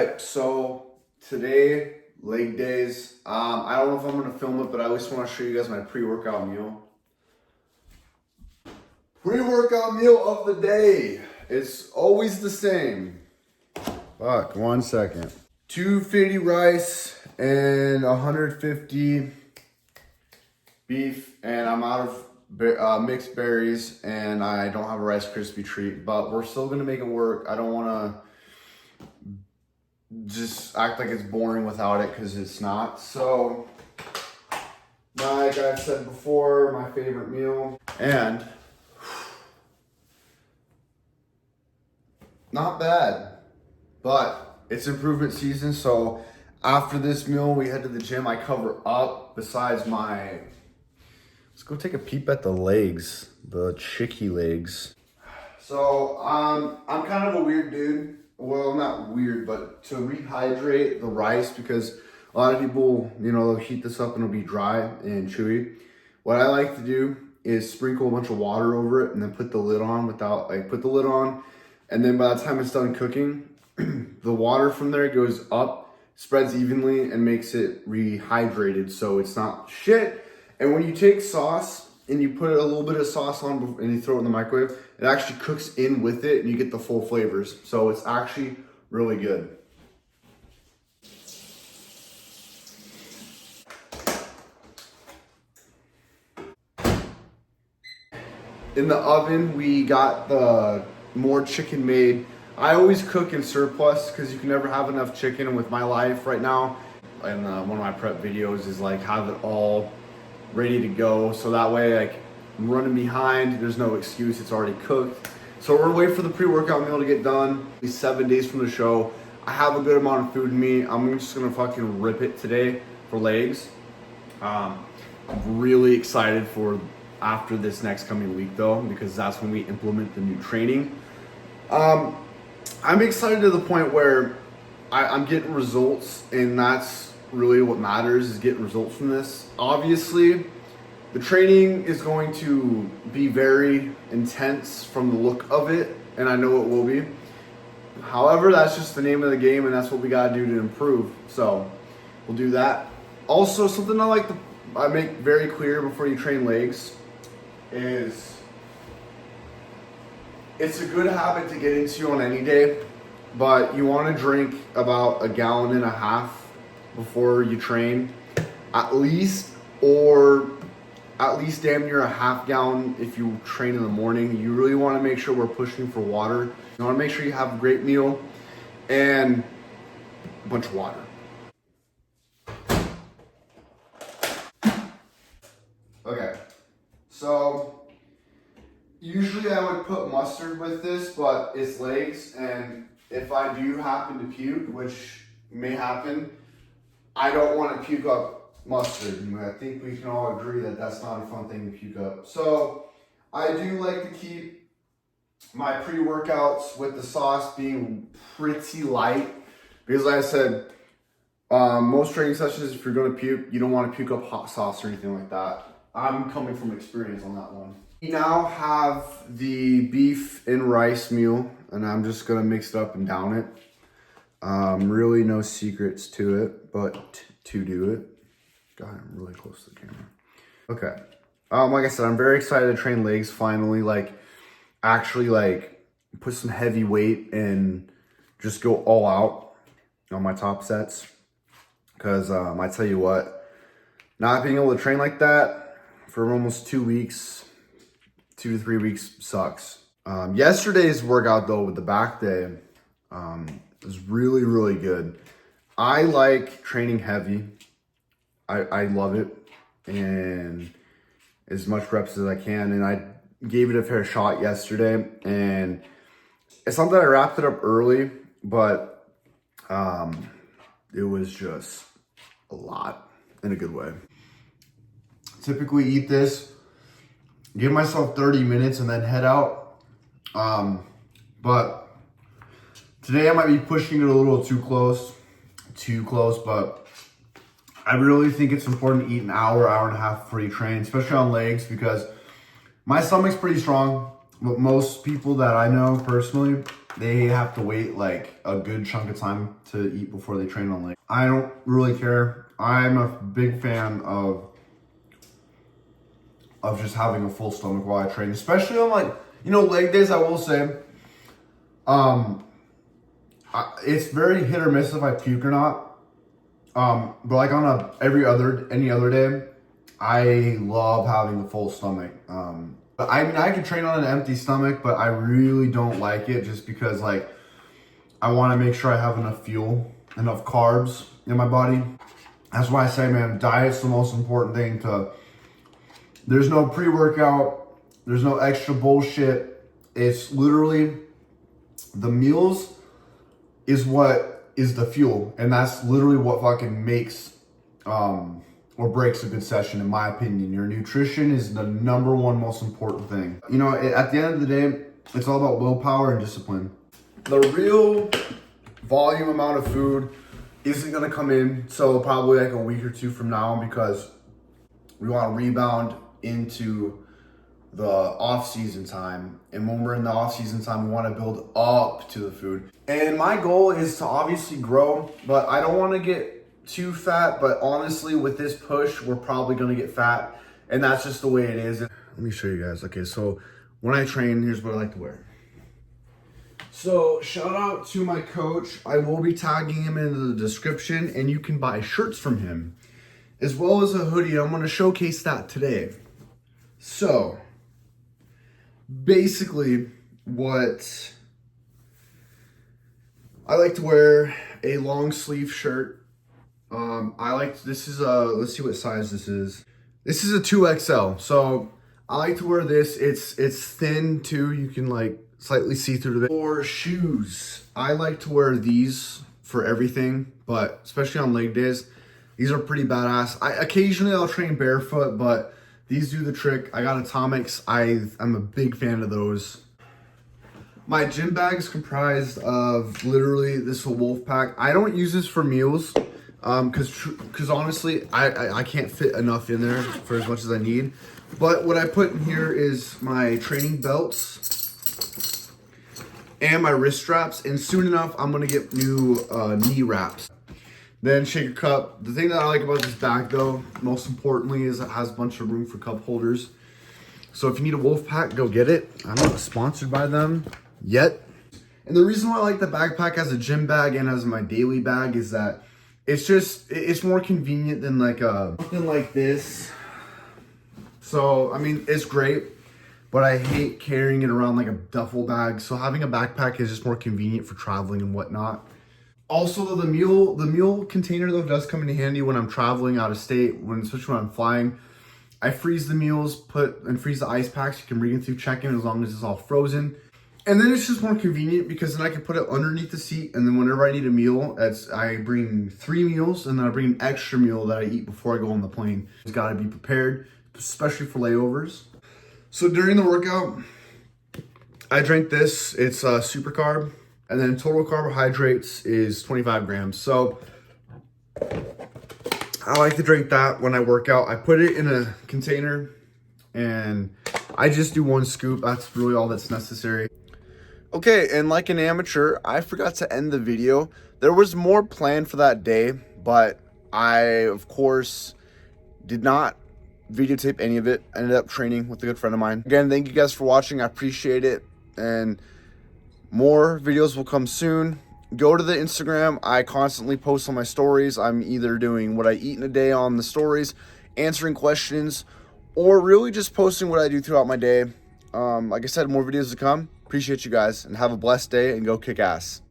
right, so today, leg days. I don't know if I'm gonna film it, but I always want to show you guys my pre-workout meal. Pre-workout meal of the day. It's always the same. Fuck, 1 second. 250 rice and 150 beef, and I'm out of mixed berries, and I don't have a Rice Krispie treat, but we're still gonna make it work. I don't wanna just act like it's boring without it, because it's not. So, like I've said before, my favorite meal, and not bad, but it's improvement season. So after this meal, we head to the gym. I cover up besides my, let's go take a peep at the legs, the chicky legs. So I'm kind of a weird dude. Well, not weird, but to rehydrate the rice, because a lot of people, they'll heat this up and it'll be dry and chewy. What I like to do is sprinkle a bunch of water over it and then put the lid on put the lid on. And then by the time it's done cooking, the water from there goes up, spreads evenly, and makes it rehydrated so it's not shit. And when you take sauce and you put a little bit of sauce on and you throw it in the microwave, it actually cooks in with it and you get the full flavors. So it's actually really good. In the oven, we got the more chicken made. I always cook in surplus because you can never have enough chicken. With my life right now, and one of my prep videos is like have it all ready to go, so that way like I'm running behind, there's no excuse, it's already cooked. So we're gonna wait for the pre-workout meal to get done. 7 days from the show, I have a good amount of food in me. I'm just gonna fucking rip it today for legs. I'm really excited for after this next coming week though, because that's when we implement the new training. I'm excited to the point where I'm getting results, and that's really what matters, is getting results from this. Obviously, the training is going to be very intense from the look of it, and I know it will be. However, that's just the name of the game, and that's what we gotta do to improve. So we'll do that. Also, something I make very clear before you train legs is it's a good habit to get into on any day, but you want to drink about 1.5 gallons before you train, at least damn near a 1/2 gallon if you train in the morning. You really want to make sure we're pushing for water. You want to make sure you have a great meal and a bunch of water. Okay, so usually I would put mustard with this, but it's legs, and if I do happen to puke, which may happen, I don't want to puke up mustard. And I think we can all agree that that's not a fun thing to puke up. So I do like to keep my pre-workouts with the sauce being pretty light, because like I said, most training sessions, if you're going to puke, you don't want to puke up hot sauce or anything like that. I'm coming from experience on that one. We now have the beef and rice meal, and I'm just gonna mix it up and down it. Really no secrets to it, but to do it. God, I'm really close to the camera. Okay. Like I said, I'm very excited to train legs finally. Actually put some heavy weight and just go all out on my top sets. Because I tell you what, not being able to train like that for almost 2 weeks, 2 to 3 weeks sucks. Yesterday's workout though with the back day was really, really good. I like training heavy. I love it, and as much reps as I can. And I gave it a fair shot yesterday, and it's not that I wrapped it up early, but it was just a lot in a good way. Typically eat this, give myself 30 minutes and then head out. But today I might be pushing it a little too close, but I really think it's important to eat an hour and a half before you train, especially on legs, because my stomach's pretty strong, but most people that I know personally they have to wait like a good chunk of time to eat before they train on leg. I don't really care. I'm a big fan of just having a full stomach while I train, especially on like, you know, leg days. I will say, it's very hit or miss if I puke or not. But like on any other day, I love having a full stomach. But I mean, I can train on an empty stomach, but I really don't like it just because like I want to make sure I have enough fuel, enough carbs in my body. That's why I say, man, diet's the most important thing there's no pre-workout, there's no extra bullshit. It's literally the meals is what is the fuel. And that's literally what fucking makes or breaks a good session, in my opinion. Your nutrition is the number one most important thing. You know, at the end of the day, it's all about willpower and discipline. The real volume amount of food isn't gonna come in so probably like a week or two from now, because we want to rebound into the off-season time. And when we're in the off-season time, we want to build up to the food. And my goal is to obviously grow, but I don't want to get too fat. But honestly, with this push, we're probably going to get fat. And that's just the way it is. Let me show you guys. Okay, so when I train, here's what I like to wear. So shout out to my coach. I will be tagging him in the description, and you can buy shirts from him, as well as a hoodie. I'm going to showcase that today. So, basically, what I like to wear a long sleeve shirt. This is let's see what size this is. This is a 2XL. So, I like to wear this. It's thin too. You can like slightly see through the bit. For shoes, I like to wear these for everything, but especially on leg days. These are pretty badass. Occasionally I'll train barefoot, but these do the trick. I got Atomics. I'm a big fan of those. My gym bag is comprised of literally this wolf pack. I don't use this for meals because honestly, I can't fit enough in there for as much as I need. But what I put in here is my training belts and my wrist straps. And soon enough, I'm going to get new knee wraps. Then shaker cup. The thing that I like about this bag though, most importantly, is it has a bunch of room for cup holders. So if you need a wolf pack, go get it. I'm not sponsored by them yet. And the reason why I like the backpack as a gym bag and as my daily bag is that it's more convenient than like something like this. So, I mean, it's great, but I hate carrying it around like a duffel bag. So having a backpack is just more convenient for traveling and whatnot. Also, though, the mule container though does come in handy when I'm traveling out of state, especially when I'm flying. I freeze the mules, freeze the ice packs. You can bring it through check-in as long as it's all frozen. And then it's just more convenient because then I can put it underneath the seat, and then whenever I need a meal, I bring 3 meals, and then I bring an extra meal that I eat before I go on the plane. It's got to be prepared, especially for layovers. So during the workout, I drank this. It's super carb. And then total carbohydrates is 25 grams. So I like to drink that when I work out. I put it in a container and I just do 1 scoop. That's really all that's necessary. Okay, and like an amateur, I forgot to end the video. There was more planned for that day, but I, of course, did not videotape any of it. I ended up training with a good friend of mine. Again, thank you guys for watching. I appreciate it. And more videos will come soon. Go to the Instagram. I constantly post on my stories. I'm either doing what I eat in a day on the stories, answering questions, or really just posting what I do throughout my day. Like I said, more videos to come. Appreciate you guys, and have a blessed day, and go kick ass.